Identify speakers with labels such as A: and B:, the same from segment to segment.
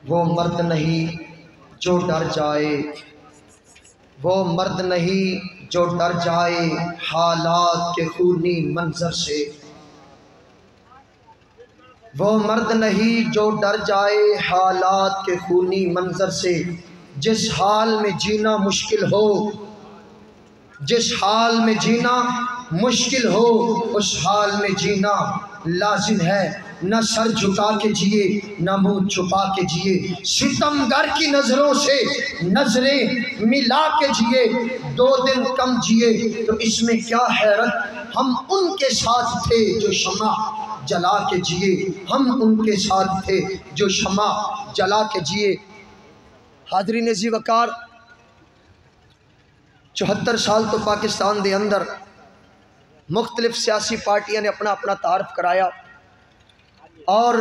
A: وہ مرد نہیں جو ڈر جائے، وہ مرد نہیں جو ڈر جائے حالات کے خونی منظر سے، وہ مرد نہیں جو ڈر جائے حالات کے خونی منظر سے، جس حال میں جینا مشکل ہو، جس حال میں جینا مشکل ہو اس حال میں جینا لازم ہے، نہ سر جھکا کے جیے نہ منہ چھپا کے جیے، ستمگر کی نظروں سے نظریں ملا کے جیے، 2 دن کم جیے تو اس میں کیا حیرت، ہم ان کے ساتھ تھے جو شمع جلا کے جیے، ہم ان کے ساتھ تھے جو شمع جلا کے جیے۔ حاضرین عزیز وقار، 74 سال تو پاکستان دے اندر مختلف سیاسی پارٹیاں نے اپنا اپنا تعارف کرایا اور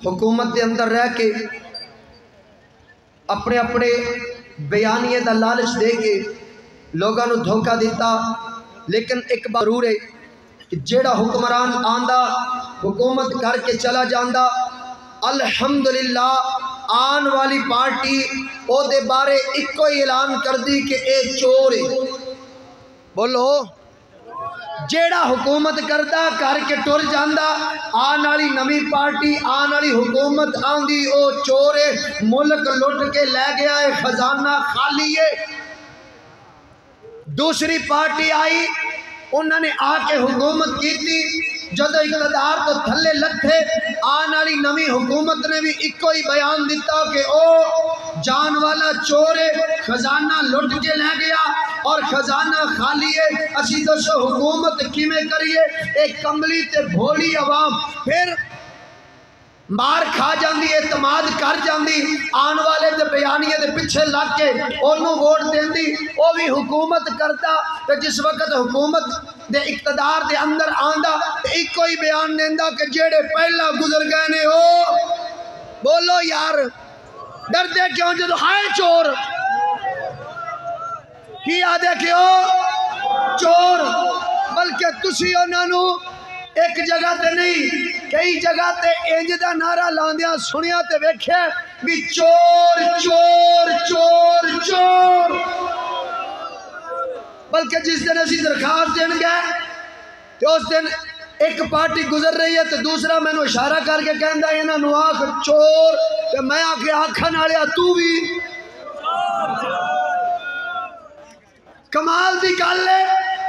A: حکومت دے اندر رہ کے اپنے اپنے بیانیے دا لالچ دے کے لوگاں نو دھوکہ دیتا، لیکن ایک بات ضرور ہے کہ جیڑا حکمران آندا حکومت کر کے چلا جاندا، الحمدللہ آن والی پارٹی او دے بارے ایک کوئی اعلان کر دی کہ اے چور ہے۔ بولو، جیڑا حکومت کردا کر کے ٹر جاندا، آن والی نمی پارٹی آن والی حکومت آندی او چور ہے، ملک لٹ کے لے گیا ہے، خزانہ خالی ہے۔ دوسری پارٹی آئی، انہوں نے آ کے حکومت کی تھی، جدو اقتدار تو تھلے لتھے، آن والی نمی حکومت نے بھی ایک کوئی بیان دیتا کہ او جان والا چور ہے، خزانہ لٹ کے لے گیا اور خزانہ خالی ہے، اسی تو سو حکومت کیویں کریے، ایک کملی تے بھولی عوام پھر مار کھا جاندی، اعتماد کر جاندی، آن والے دے بیانیے دے پیچھے لگ کے انہوں ووٹ دیندی، وہ بھی حکومت کرتا، تو جس وقت حکومت دے اقتدار دے اندر آندا تو ایک کوئی بیان دیندا کہ جیڑے پہلا گزر گئے نے ہو۔ بولو یار، ڈر دے کیوں جدو ہائے چور کی آدھے کیوں چور، بلکہ تسی انہاں نو ایک جگہ تے نہیں کئی جگہ تے انج دا نعرہ لاندیاں سنیا تے ویکھیا بھی چور چور چور چور، بلکہ جس دن اسی درخواست دین گئے تو اس دن ایک پارٹی گزر رہی ہے تو دوسرا میں نے اشارہ کر کے کہندا ہے انہاں نو آکھ چور، تے میں آکھے آکھن والیا تو بھی کمال دی گل ہے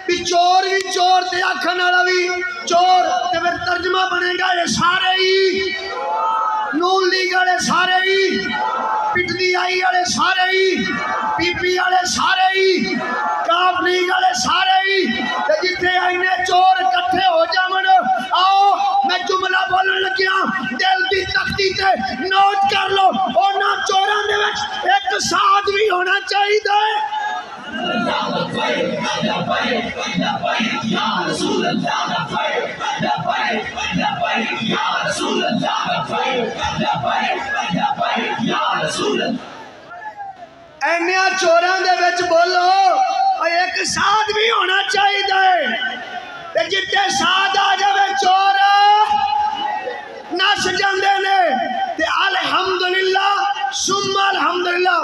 A: بھی چور بھی چور تے آکھن والا بھی چور، تے پھر ترجمہ بنے گا یہ سارے ہی نون لیگ والے سارے ہی، پٹنی آئی والے سارے ہی، پی پی والے سارے ہی، کاف لیگ والے سارے ہی، تے جتھے آئینے چور کٹھے ہو جاون، آؤ میں جملہ بولن لگیا دل دی تختی تے نوٹ کر لو، اونا چوراں دے وچ ایک ساتھ بھی ہونا چاہیے۔ اینیاں چوراں دے وچ بولو ایک ساتھ بھی ہونا چاہیے، جتنے ساتھ آ جائے چور نس جاندے نے، تے الحمدللہ ثم الحمدللہ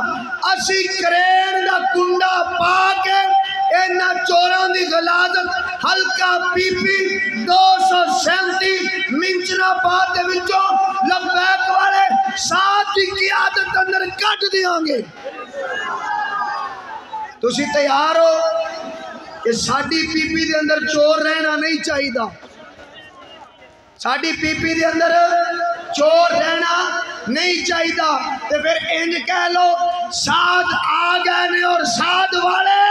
A: اسی کرین دا کنڈا پا کے اینا چوراں دی غلاظت حلقہ پی پی 237 منچنا پاتے وچوں لبیک والے ساتھ کی قیادت اندر کٹ دیاں گے۔ تسی تیار ہو کہ ساڑی پی پی دے اندر چور رہنا نہیں چاہیے، ساڑی پی پی دے اندر چور رہنا نہیں چاہیے، تو پھر انج کہہ لو ساتھ آ گئے نے اور ساتھ والے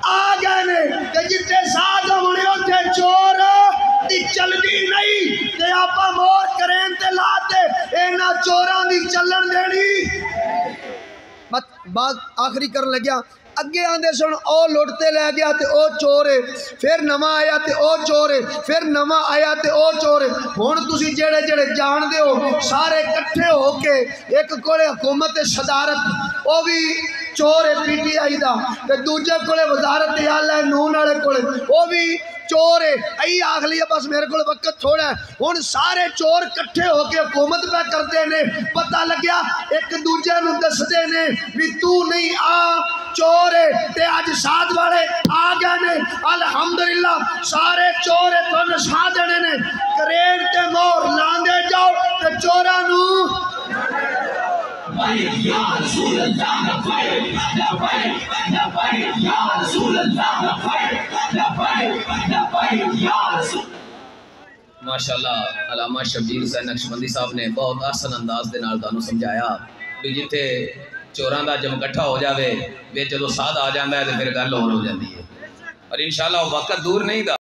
A: آ گئے نے، کہ جتے ساتھ ہونے ہوتے چور دی چلنی نہیں، کہ آپا مور کرین تے لاتے اینا چوراں دی چلن دینی۔ بات آخری کرن لگیا، اگے آندے سن او لوٹتے لے گیا تے او چور ہے، پھر نواں آیا تے او چور ہے، پھر نواں آیا تے او چور ہے، ہن تسی جڑے جڑے جان دے ہو سارے کٹھے ہو کے ایک کولے حکومت صدارت او بھی چور ہے پی ٹی آئی دا، تے دوجے کولے وزارت اعلیٰ نون والے کولے او بھی چور ہے ای آخ لیا بس میرے کو وقت تھوڑا ہے ہن سارے چور کٹھے ہو کے حکومت پہ کرتے نے پتہ لگیا ایک دوجے نو دسدے نے بھی تو نہیں آ چور ہے تے اج ساتھ والے آ گئے نے الحمدللہ سارے چور تو نشا دینے نے کرین تے مور لاندے جاؤ تے چوراں نو یا رسول اللہ یا رسول اللہ یا رسول
B: ماشاءاللہ علامہ شبیر حسین نقشبندی صاحب نے بہت آسان انداز دے نال تانوں سمجھایا بھی جتھے چوراں دا جم اکٹھا ہو جاوے وچ جدوں ساتھ آ جاندا ہے تے پھر گل ہور ہو جاندی ہے اور انشاءاللہ وقت دور نہیں دا